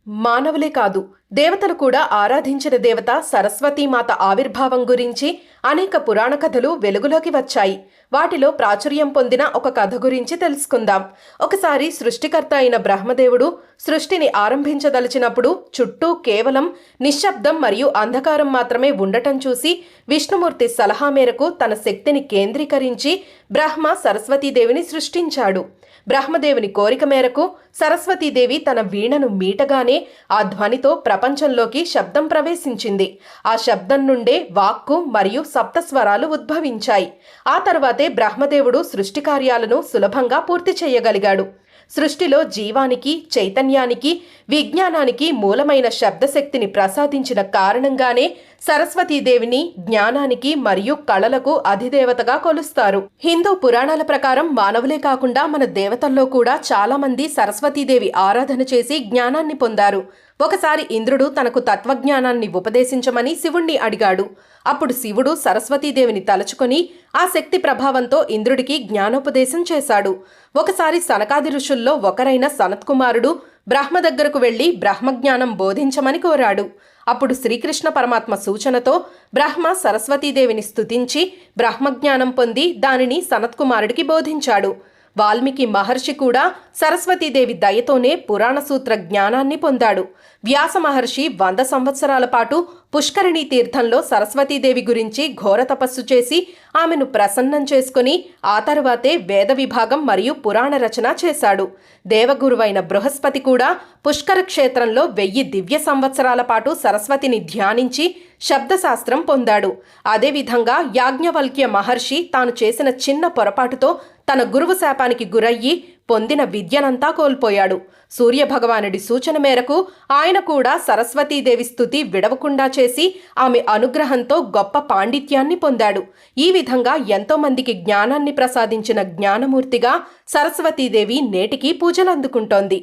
మానవులే కాదు, దేవతలు కూడా ఆరాధించిన దేవత సరస్వతీమాత ఆవిర్భావం గురించి అనేక పురాణ కథలు వెలుగులోకి వచ్చాయి. వాటిలో ప్రాచుర్యం పొందిన ఒక కథ గురించి తెలుసుకుందాం. ఒకసారి సృష్టికర్త అయిన బ్రహ్మదేవుడు సృష్టిని ఆరంభించదలిచినప్పుడు చుట్టూ కేవలం నిశ్శబ్దం మరియు అంధకారం మాత్రమే ఉండటం చూసి విష్ణుమూర్తి సలహా మేరకు తన శక్తిని కేంద్రీకరించి బ్రహ్మ సరస్వతీదేవిని సృష్టించాడు. బ్రహ్మదేవుని కోరిక మేరకు సరస్వతీదేవి తన వీణను మీటగానే ఆ ధ్వనితో ప్రపంచంలోకి శబ్దం ప్రవేశించింది. ఆ శబ్దం నుండే వాక్కు మరియు సప్తస్వరాలు ఉద్భవించాయి. ఆ తర్వాతే బ్రహ్మదేవుడు సృష్టి కార్యాలను సులభంగా పూర్తి చేయగలిగాడు. సృష్టిలో జీవానికి, చైతన్యానికి, విజ్ఞానానికి మూలమైన శబ్దశక్తిని ప్రసాదించిన కారణంగానే సరస్వతీదేవిని జ్ఞానానికి మరియు కళలకు అధిదేవతగా కొలుస్తారు. హిందూ పురాణాల ప్రకారం మానవులే కాకుండా మన దేవతల్లో కూడా చాలా మంది సరస్వతీదేవి ఆరాధన చేసి జ్ఞానాన్ని పొందారు. ఒకసారి ఇంద్రుడు తనకు తత్వజ్ఞానాన్ని ఉపదేశించమని శివుణ్ణి అడిగాడు. అప్పుడు శివుడు సరస్వతీదేవిని తలుచుకొని ఆ శక్తి ప్రభావంతో ఇంద్రుడికి జ్ఞానోపదేశం చేశాడు. ఒకసారి సనకాది ఋషుల్లో ఒకరైన సనత్కుమారుడు బ్రహ్మ దగ్గరకు వెళ్లి బ్రహ్మజ్ఞానం బోధించమని కోరాడు. అప్పుడు శ్రీకృష్ణ పరమాత్మ సూచనతో బ్రహ్మ సరస్వతీదేవిని స్తుతించి బ్రహ్మజ్ఞానం పొంది దానిని సనత్కుమారుడికి బోధించాడు. వాల్మీకి మహర్షి కూడా సరస్వతీదేవి దయతోనే పురాణ సూత్ర జ్ఞానాన్ని పొందాడు. వ్యాస మహర్షి 100 సంవత్సరాల పాటు పుష్కరిణీ తీర్థంలో సరస్వతీదేవి గురించి ఘోర తపస్సు చేసి ఆమెను ప్రసన్నం చేసుకుని ఆ తరువాతే వేద విభాగం మరియు పురాణ రచన చేశాడు. దేవగురువైన బృహస్పతి కూడా పుష్కర క్షేత్రంలో 1000 దివ్య సంవత్సరాల పాటు సరస్వతిని ధ్యానించి శబ్దశాస్త్రం పొందాడు. అదేవిధంగా యాజ్ఞవల్క్య మహర్షి తాను చేసిన చిన్న పొరపాటుతో తన గురువు శాపానికి గురయ్యి పొందిన విద్యనంతా కోల్పోయాడు. సూర్యభగవానుడి సూచన మేరకు ఆయన కూడా సరస్వతీదేవి స్తుతి విడవకుండా చేసి ఆమె అనుగ్రహంతో గొప్ప పాండిత్యాన్ని పొందాడు. ఈ విధంగా ఎంతో మందికి జ్ఞానాన్ని ప్రసాదించిన జ్ఞానమూర్తిగా సరస్వతీదేవి నేటికి పూజలందుకుంటోంది.